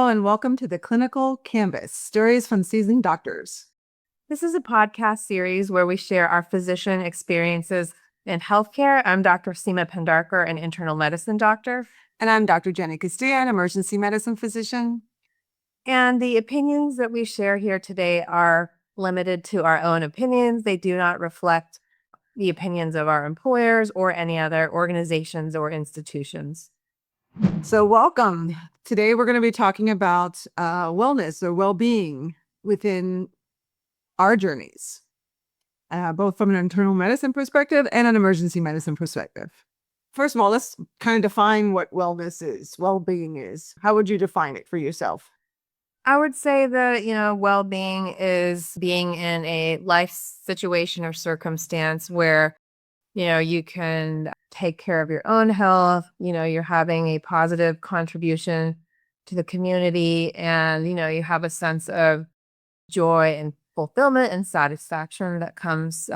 Hello, and welcome to the Clinical Canvas, stories from seasoned doctors. This is a podcast series where we share our physician experiences in healthcare. I'm Dr. Sima Pendharkar, an internal medicine doctor. And I'm Dr. Jenny Castillo, an emergency medicine physician. And the opinions that we share here today are limited to our own opinions. They do not reflect the opinions of our employers or any other organizations or institutions. So, welcome. Today, we're going to be talking about wellness or well-being within our journeys, both from an internal medicine perspective and an emergency medicine perspective. First of all, let's kind of define what wellness is, well-being is. How would you define it for yourself? I would say that, well-being is being in a life situation or circumstance where, you can take care of your own health, you're having a positive contribution to the community and, you have a sense of joy and fulfillment and satisfaction that comes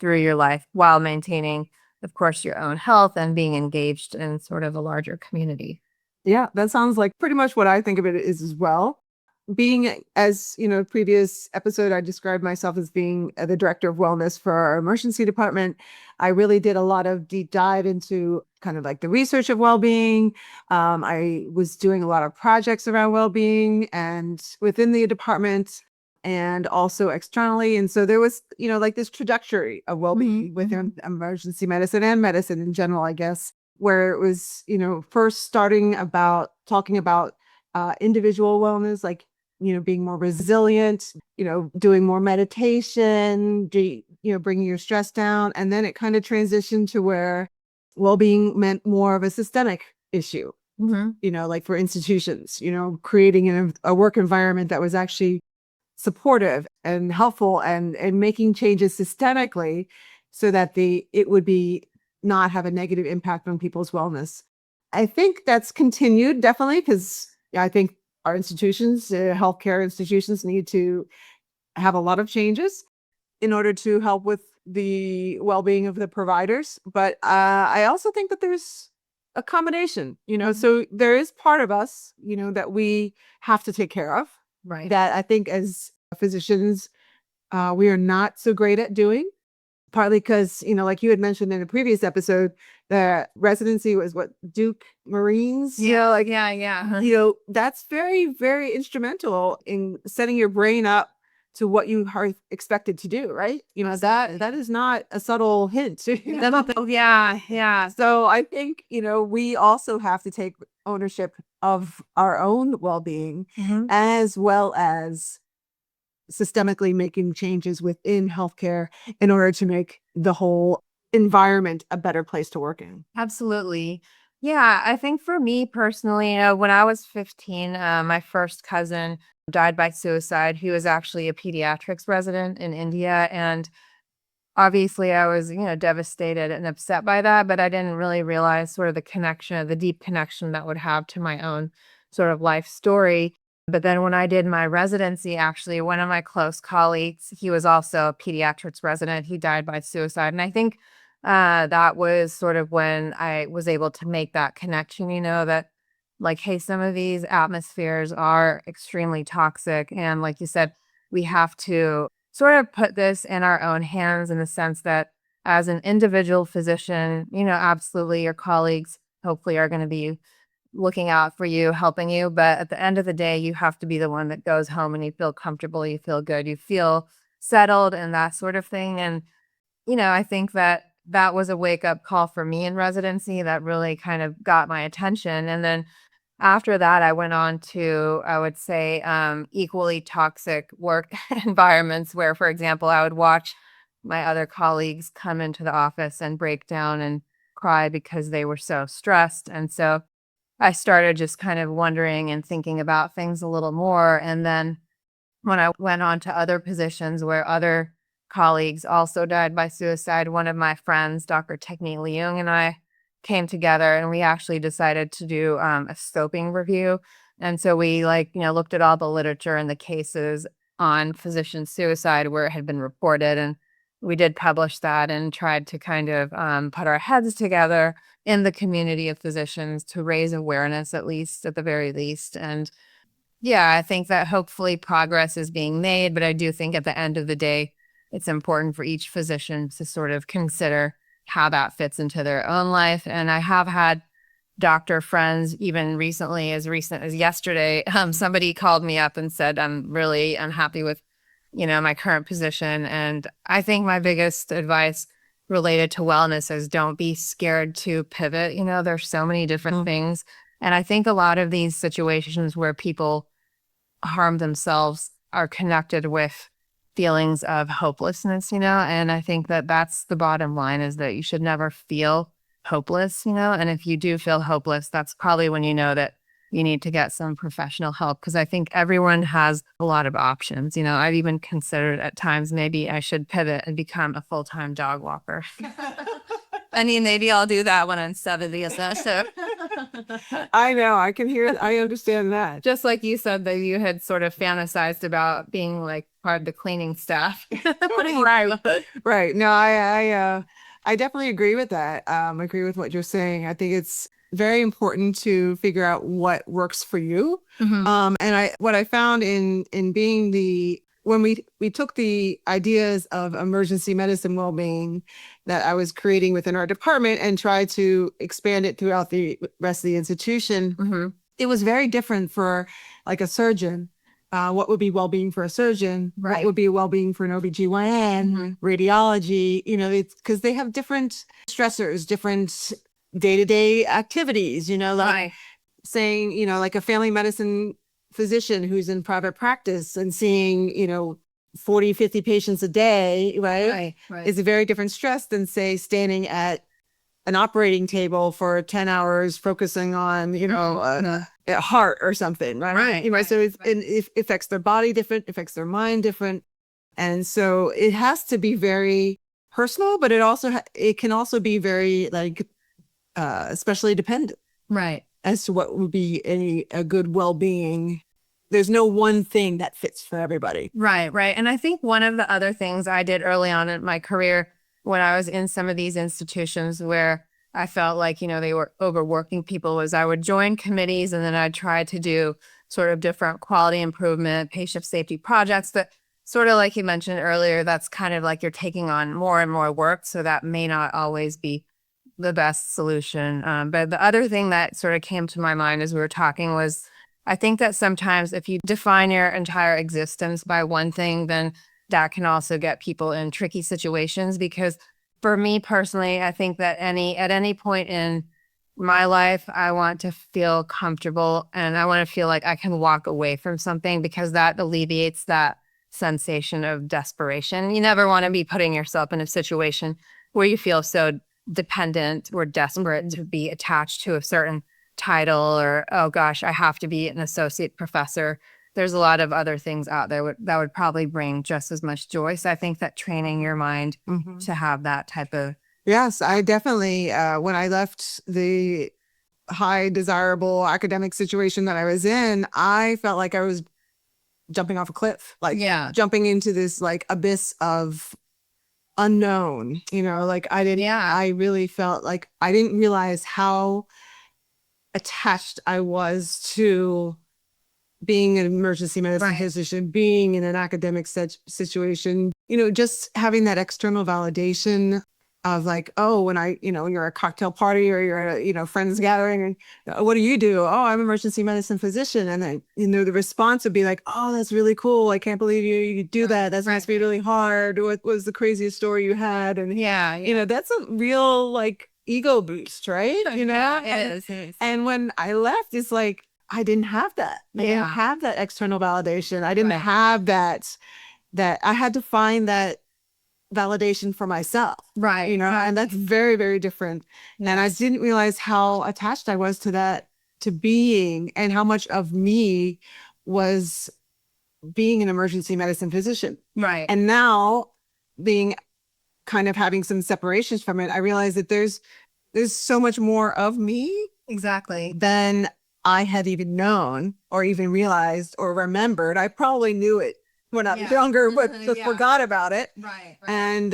through your life while maintaining, of course, your own health and being engaged in sort of a larger community. Yeah, that sounds like pretty much what I think of it is as well. Being, as previous episode, I described myself as being the director of wellness for our emergency department. I really did a lot of deep dive into kind of like the research of well-being. I was doing a lot of projects around well-being and within the department and also externally. And so there was, like this trajectory of well-being within emergency medicine and medicine in general, I guess, where it was, first starting about talking about individual wellness, like being more resilient, doing more meditation, bringing your stress down. And then it kind of transitioned to where well-being meant more of a systemic issue, like for institutions, creating a work environment that was actually supportive and helpful and making changes systemically so that it would be not have a negative impact on people's wellness. I think that's continued definitely because I think our institutions, healthcare institutions, need to have a lot of changes in order to help with the well-being of the providers. But I also think that there's a combination, so there is part of us, that we have to take care of. Right. That I think as physicians, we are not so great at doing. Partly because, like you had mentioned in a previous episode, the residency was what, Duke Marines? Yeah. That's very, very instrumental in setting your brain up to what you are expected to do, right? That is not a subtle hint. Yeah. So I think, we also have to take ownership of our own well-being as well as systemically making changes within healthcare in order to make the whole environment a better place to work in. Absolutely. Yeah, I think for me personally, when I was 15, my first cousin died by suicide. He was actually a pediatrics resident in India. And obviously I was, devastated and upset by that, but I didn't really realize sort of the deep connection that would have to my own sort of life story. But then when I did my residency, actually, one of my close colleagues, he was also a pediatrics resident. He died by suicide. And I think that was sort of when I was able to make that connection, that like, hey, some of these atmospheres are extremely toxic. And like you said, we have to sort of put this in our own hands in the sense that as an individual physician, absolutely your colleagues hopefully are going to be looking out for you, helping you. But at the end of the day, you have to be the one that goes home and you feel comfortable, you feel good, you feel settled and that sort of thing. And, I think that was a wake up call for me in residency that really kind of got my attention. And then after that, I went on to, I would say, equally toxic work environments where, for example, I would watch my other colleagues come into the office and break down and cry because they were so stressed. And so I started just kind of wondering and thinking about things a little more. And then when I went on to other positions where other colleagues also died by suicide, one of my friends, Dr. Techni Leung, and I came together and we actually decided to do a scoping review. And so we looked at all the literature and the cases on physician suicide where it had been reported. And we did publish that and tried to kind of put our heads together in the community of physicians to raise awareness, at the very least. And Yeah, I think that hopefully progress is being made, but I do think at the end of the day, it's important for each physician to sort of consider how that fits into their own life. And I have had doctor friends, even recent as yesterday, somebody called me up and said, I'm really unhappy with, my current position. And I think my biggest advice related to wellness is don't be scared to pivot. There's so many different things. And I think a lot of these situations where people harm themselves are connected with feelings of hopelessness, and I think that that's the bottom line, is that you should never feel hopeless, and if you do feel hopeless, that's probably when you know that you need to get some professional help, because I think everyone has a lot of options. I've even considered at times maybe I should pivot and become a full-time dog walker. I mean, maybe I'll do that when I'm 70 or so. I know, I understand that. Just like you said that you had sort of fantasized about being like part of the cleaning staff. Right. No, I definitely agree with that. Agree with what you're saying. I think it's very important to figure out what works for you. And what I found in being when we took the ideas of emergency medicine well-being that I was creating within our department and tried to expand it throughout the rest of the institution, it was very different for like a surgeon. What would be well-being for a surgeon? Right. What would be well-being for an OBGYN, radiology? It's because they have different stressors, different day-to-day activities, like saying, like a family medicine physician who's in private practice and seeing, 40, 50 patients a day, right? Is a very different stress than, say, standing at an operating table for 10 hours focusing on, a heart or something, right? So it affects their body different, affects their mind different. And so it has to be very personal, but it can also be very like especially dependent. Right. As to what would be a good well-being. There's no one thing that fits for everybody. Right. And I think one of the other things I did early on in my career when I was in some of these institutions where I felt like, they were overworking people, was I would join committees and then I'd try to do sort of different quality improvement, patient safety projects that sort of like you mentioned earlier, that's kind of like you're taking on more and more work. So that may not always be the best solution. But the other thing that sort of came to my mind as we were talking was, I think that sometimes if you define your entire existence by one thing, then that can also get people in tricky situations. Because for me personally, I think that at any point in my life, I want to feel comfortable and I want to feel like I can walk away from something, because that alleviates that sensation of desperation. You never want to be putting yourself in a situation where you feel so dependent or desperate to be attached to a certain title, or, oh gosh, I have to be an associate professor. There's a lot of other things out there that would probably bring just as much joy. So I think that training your mind to have that type of. Yes, I definitely, when I left the high desirable academic situation that I was in, I felt like I was jumping off a cliff, like jumping into this like abyss of unknown, like I really felt like I didn't realize how attached I was to being an emergency medicine physician, being in an academic situation, just having that external validation of like, oh, when you're at a cocktail party or you're at a, friends gathering and what do you do? Oh, I'm an emergency medicine physician. And then, the response would be like, oh, that's really cool. I can't believe you do that. That must be really hard. What was the craziest story you had? And that's a real like ego boost, right? It is. And when I left, it's like, I didn't have that. I didn't have that external validation. I didn't have that I had to find that validation for myself. Right. And that's very, very different. Yes. And I didn't realize how attached I was to that, to being, and how much of me was being an emergency medicine physician. Right. And now being kind of having some separations from it, I realized that there's so much more of me. Exactly. Than I had even known or even realized or remembered. I probably knew it when I was younger, but just forgot about it. Right. And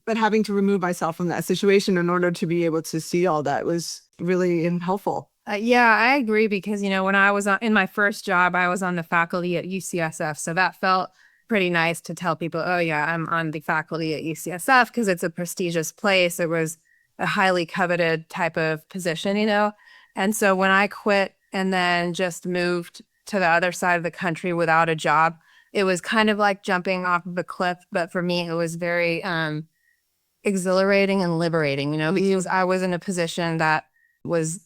but having to remove myself from that situation in order to be able to see all that was really helpful. Yeah, I agree because, when I was in my first job, I was on the faculty at UCSF. So that felt pretty nice to tell people, oh, yeah, I'm on the faculty at UCSF because it's a prestigious place. It was a highly coveted type of position. And so when I quit and then just moved to the other side of the country without a job, it was kind of like jumping off of a cliff. But for me, it was very exhilarating and liberating, because I was in a position that was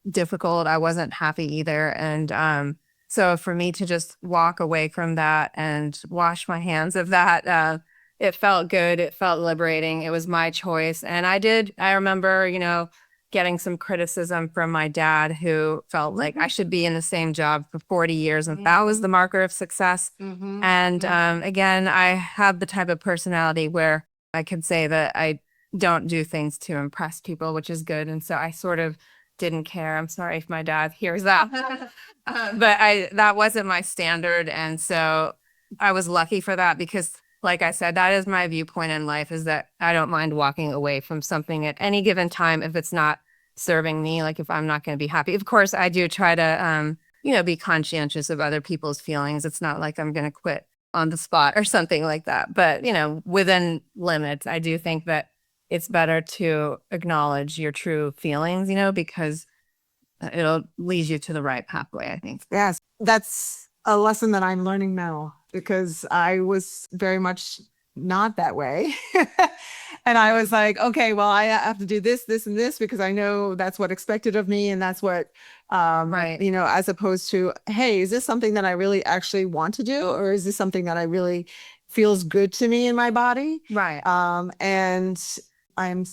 difficult. I wasn't happy either. And so for me to just walk away from that and wash my hands of that, it felt good. It felt liberating. It was my choice. And I remember, getting some criticism from my dad who felt like I should be in the same job for 40 years. And that was the marker of success. And again, I have the type of personality where I could say that I don't do things to impress people, which is good. And so I sort of didn't care. I'm sorry if my dad hears that. But that wasn't my standard. And so I was lucky for that because, like I said, that is my viewpoint in life, is that I don't mind walking away from something at any given time if it's not serving me, like if I'm not going to be happy. Of course, I do try to, be conscientious of other people's feelings. It's not like I'm going to quit on the spot or something like that. But, within limits, I do think that it's better to acknowledge your true feelings, because it'll lead you to the right pathway, I think. Yes, that's a lesson that I'm learning now because I was very much not that way. And I was like, okay, well, I have to do this, this, and this because I know that's what expected of me. And that's what, Right. as opposed to, hey, is this something that I really actually want to do? Or is this something that I really feels good to me in my body? Right. And I'm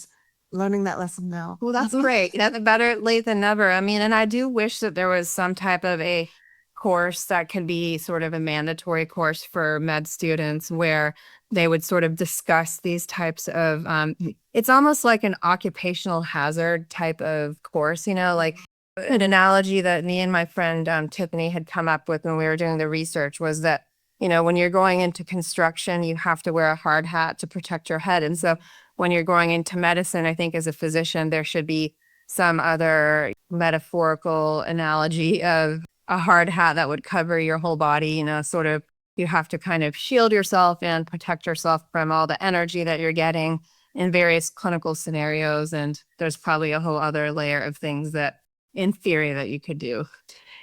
learning that lesson now. Well, that's great. That's better late than never. I mean, and I do wish that there was some type of a course that could be sort of a mandatory course for med students where they would sort of discuss these types of, it's almost like an occupational hazard type of course, like an analogy that me and my friend Tiffany had come up with when we were doing the research was that, when you're going into construction, you have to wear a hard hat to protect your head. And so when you're going into medicine, I think as a physician, there should be some other metaphorical analogy of a hard hat that would cover your whole body, sort of you have to kind of shield yourself and protect yourself from all the energy that you're getting in various clinical scenarios. And there's probably a whole other layer of things that in theory that you could do.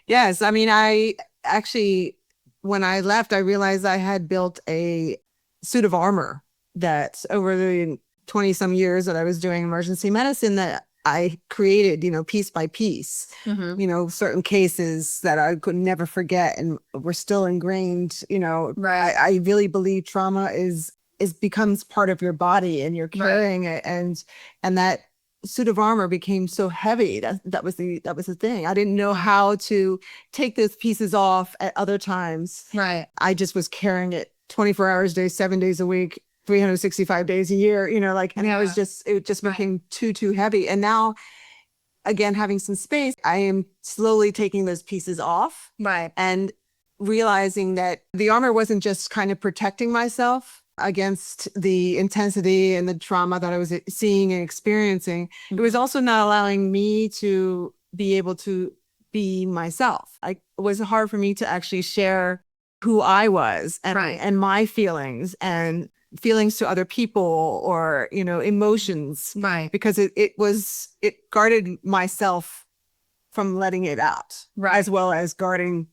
Yes. I mean, I actually, when I left, I realized I had built a suit of armor that over the 20 some years that I was doing emergency medicine that I created, piece by piece, certain cases that I could never forget and were still ingrained, Right. I really believe trauma is becomes part of your body and you're carrying it. And that suit of armor became so heavy. That was the thing. I didn't know how to take those pieces off at other times. Right. I just was carrying it 24 hours a day, 7 days a week, 365 days a year, and it just became too heavy. And now, again, having some space, I am slowly taking those pieces off. Right. And realizing that the armor wasn't just kind of protecting myself against the intensity and the trauma that I was seeing and experiencing. It was also not allowing me to be able to be myself. It was hard for me to actually share who I was and my feelings to other people or, emotions. Right. Because it guarded myself from letting it out. Right. As well as guarding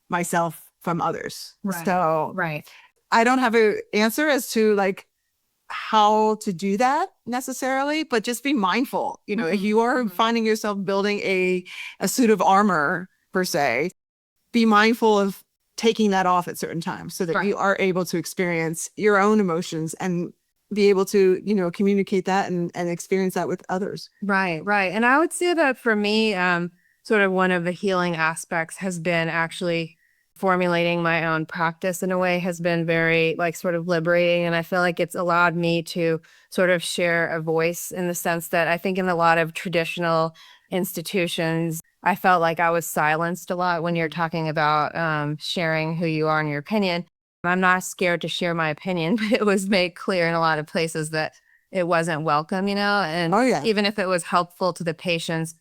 myself from others. Right. So Right. I don't have an answer as to how to do that necessarily, but just be mindful. If you are finding yourself building a suit of armor per se, be mindful of taking that off at certain times so that you are able to experience your own emotions and be able to, communicate that and experience that with others. Right. Right. And I would say that for me, sort of one of the healing aspects has been actually formulating my own practice in a way has been very sort of liberating. And I feel like it's allowed me to sort of share a voice in the sense that I think in a lot of traditional institutions, I felt like I was silenced a lot when you're talking about sharing who you are and your opinion. I'm not scared to share my opinion, but it was made clear in a lot of places that it wasn't welcome, and even if it was helpful to the patients,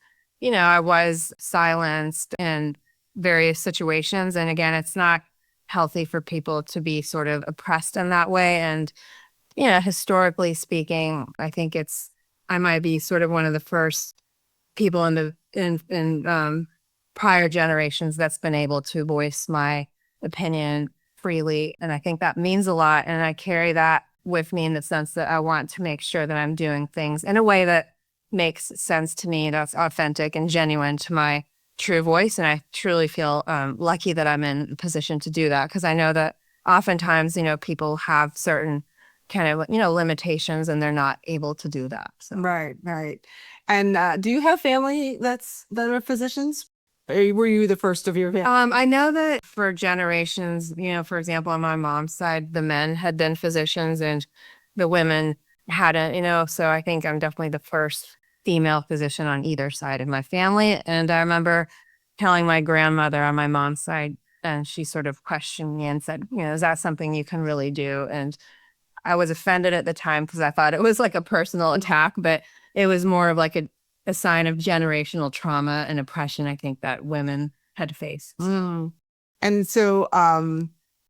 I was silenced in various situations. And again, it's not healthy for people to be sort of oppressed in that way. And, historically speaking, I think I might be sort of one of the first people in prior generations that's been able to voice my opinion freely. And I think that means a lot. And I carry that with me in the sense that I want to make sure that I'm doing things in a way that makes sense to me, that's authentic and genuine to my true voice. And I truly feel lucky that I'm in a position to do that, because I know that oftentimes, people have certain kind of, limitations and they're not able to do that. So. Right, right. And do you have family that are physicians? Or were you the first of your family? I know that for generations, for example, on my mom's side, the men had been physicians and the women hadn't, so I think I'm definitely the first female physician on either side of my family. And I remember telling my grandmother on my mom's side, and she sort of questioned me and said, is that something you can really do? And I was offended at the time because I thought it was like a personal attack, but it was more of like a sign of generational trauma and oppression, I think, that women had faced. Mm. And so,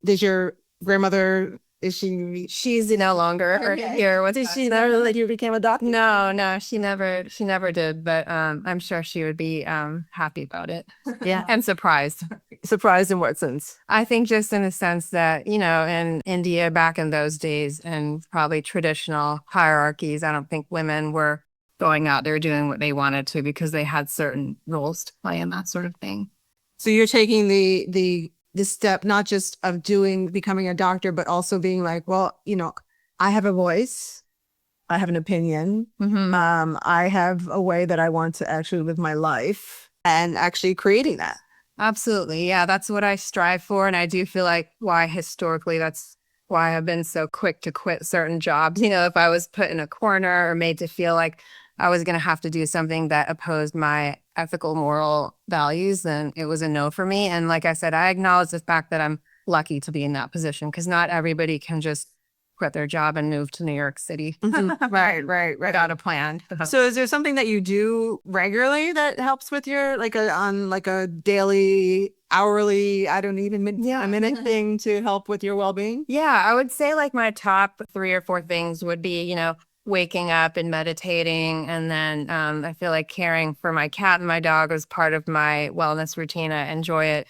does your grandmother, she's no longer here. Did she know that you became a doctor? No, she never did, but I'm sure she would be happy about it. Yeah. And surprised. Surprised in what sense? I think just in the sense that, in India back in those days and probably traditional hierarchies, I don't think women were going out there doing what they wanted to because they had certain roles to play and that sort of thing. So you're taking the step not just of becoming a doctor, but also being like, well, I have a voice, I have an opinion, I have a way that I want to actually live my life, and actually creating that. Absolutely. Yeah, that's what I strive for. And I do feel like historically, that's why I've been so quick to quit certain jobs. If I was put in a corner or made to feel like I was going to have to do something that opposed my ethical, moral values, then it was a no for me. And like I said, I acknowledge the fact that I'm lucky to be in that position, because not everybody can just quit their job and move to New York City. Right. Without a plan. So is there something that you do regularly that helps with your, on a daily, hourly, I don't even a minute thing to help with your well-being? Yeah, I would say like my top 3 or 4 things would be, waking up and meditating. And then I feel like caring for my cat and my dog is part of my wellness routine. I enjoy it.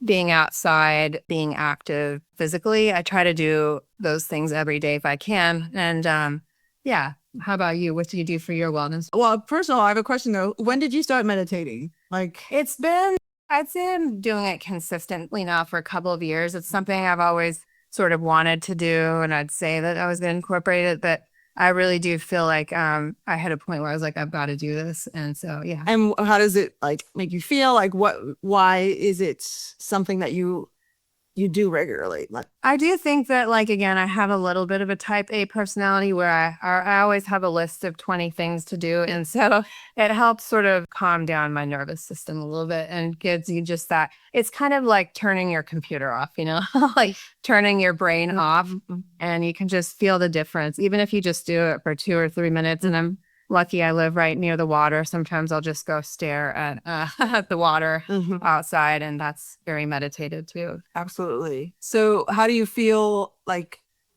Being outside, being active physically. I try to do those things every day if I can. And yeah. How about you? What do you do for your wellness? Well, first of all, I have a question though. When did you start meditating? I'd say I'm doing it consistently now for a couple of years. It's something I've always sort of wanted to do. And I'd say that I was going to incorporate it, but I really do feel like I had a point where I was like, I've got to do this. And so, yeah. And how does it make you feel? Why is it something that you do regularly? I do think that, again, I have a little bit of a type A personality where I always have a list of 20 things to do. And so it helps sort of calm down my nervous system a little bit and gives you just that. It's kind of like turning your computer off, like turning your brain off, and you can just feel the difference, even if you just do it for 2 or 3 minutes. And I'm lucky I live right near the water. Sometimes I'll just go stare at the water outside, and that's very meditative too. Absolutely. So how do you feel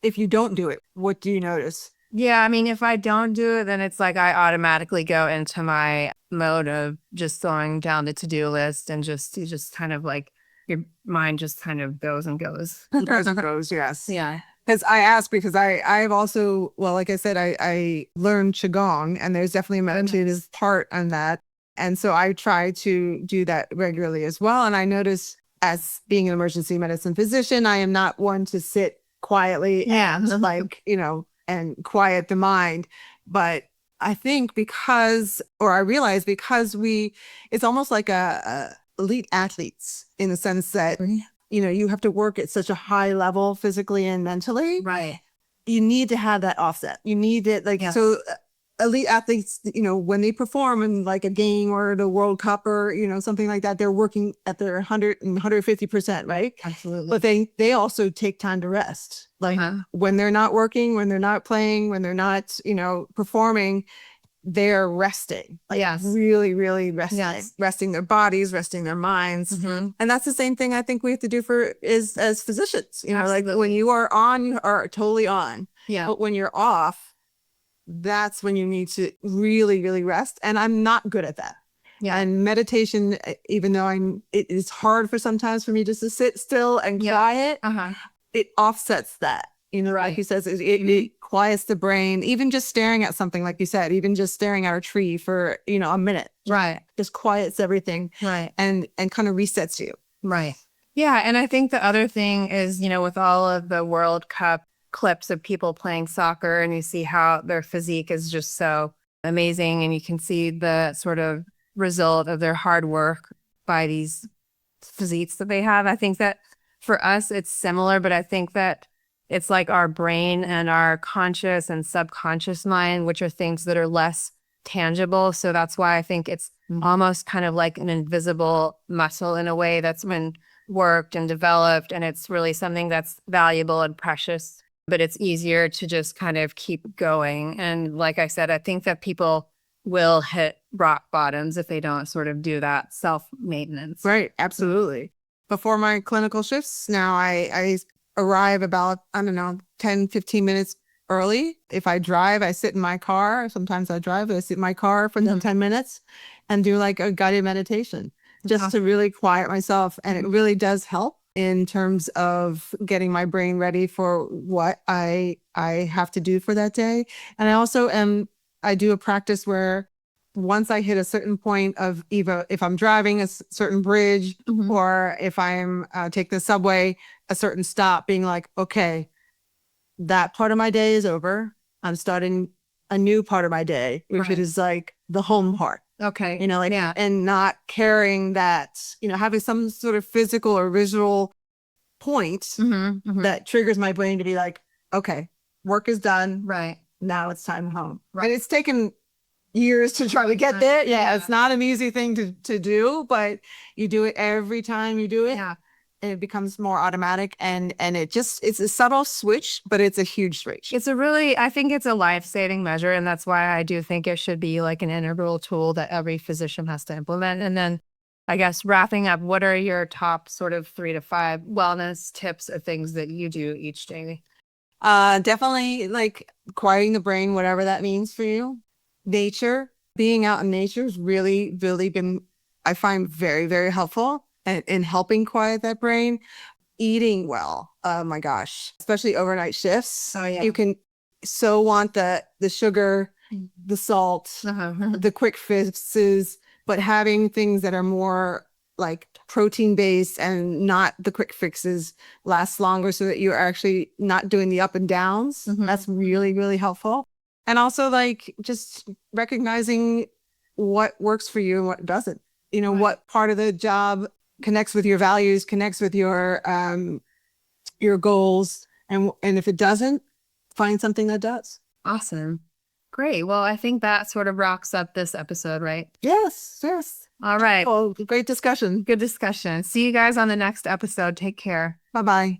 if you don't do it? What do you notice? Yeah, I mean, if I don't do it, then it's like I automatically go into my mode of just throwing down the to-do list, and just kind of your mind just kind of goes and goes. Goes and goes, yes. Yeah. Because I asked because I've also, well, like I said, I learned Qigong, and there's definitely a meditative part on that. And so I try to do that regularly as well. And I notice, as being an emergency medicine physician, I am not one to sit quietly and and quiet the mind. But I think I realize because it's almost like a elite athletes, in the sense that you have to work at such a high level physically and mentally. Right. You need to have that offset. You need it. So elite athletes, when they perform in a game or the World Cup or, something like that, they're working at their 100 and 150%, right? Absolutely. But they also take time to rest. When they're not working, when they're not playing, when they're not, performing, they're resting, like Yes. really, really resting, Yes. resting their bodies, resting their minds. Mhm. And that's the same thing I think we have to do as physicians, like when Absolutely. you are on, you are totally on. Yeah. But when you're off, that's when you need to really, really rest. And I'm not good at that. Yeah. And meditation, even though it is hard sometimes for me just to sit still and Yeah. quiet, Uh-huh. it offsets that. Like Right. he says, it quiets the brain. Even just staring at something, like you said, even just staring at a tree for, a minute, Right. just quiets everything Right. and kind of resets you. Right. Yeah. And I think the other thing is, with all of the World Cup clips of people playing soccer, and you see how their physique is just so amazing, and you can see the sort of result of their hard work by these physiques that they have. I think that for us, it's similar, but I think that it's like our brain and our conscious and subconscious mind, which are things that are less tangible. So that's why I think it's almost kind of like an invisible muscle in a way that's been worked and developed. And it's really something that's valuable and precious, but it's easier to just kind of keep going. And like I said, I think that people will hit rock bottoms if they don't sort of do that self-maintenance. Right. Absolutely. Before my clinical shifts, now I arrive about, 10, 15 minutes early. If I drive, I sit in my car. Sometimes I drive, I sit in my car for 10 minutes and do like a guided meditation just to really quiet myself. And it really does help in terms of getting my brain ready for what I have to do for that day. And I do a practice where once I hit a certain point of either if I'm driving a certain bridge or if I'm take the subway, a certain stop, being like, okay, that part of my day is over. I'm starting a new part of my day, which is like the home part. Okay. And not carrying that, having some sort of physical or visual point that triggers my brain to be like, okay, work is done. Right. Now it's time home. Right. And it's taken years to try to get there. Yeah, it's not an easy thing to do, but you do it every time you do it. Yeah. And it becomes more automatic and it's a subtle switch, but it's a huge switch. I think it's a life-saving measure. And that's why I do think it should be like an integral tool that every physician has to implement. And then I guess wrapping up, what are your top sort of 3 to 5 wellness tips or things that you do each day? Definitely like quieting the brain, whatever that means for you. Nature, being out in nature has really, really been, I find very, very helpful in helping quiet that brain. Eating well. Oh my gosh, especially overnight shifts. Oh yeah. You can so want the sugar, the salt, the quick fixes, but having things that are more like protein based and not the quick fixes last longer so that you're actually not doing the up and downs. That's really, really helpful. And also like just recognizing what works for you and what doesn't, what part of the job connects with your values, connects with your goals. And if it doesn't, find something that does. Awesome. Great. Well, I think that sort of wraps up this episode, right? Yes, yes. All right. Oh, great discussion. Good discussion. See you guys on the next episode. Take care. Bye-bye.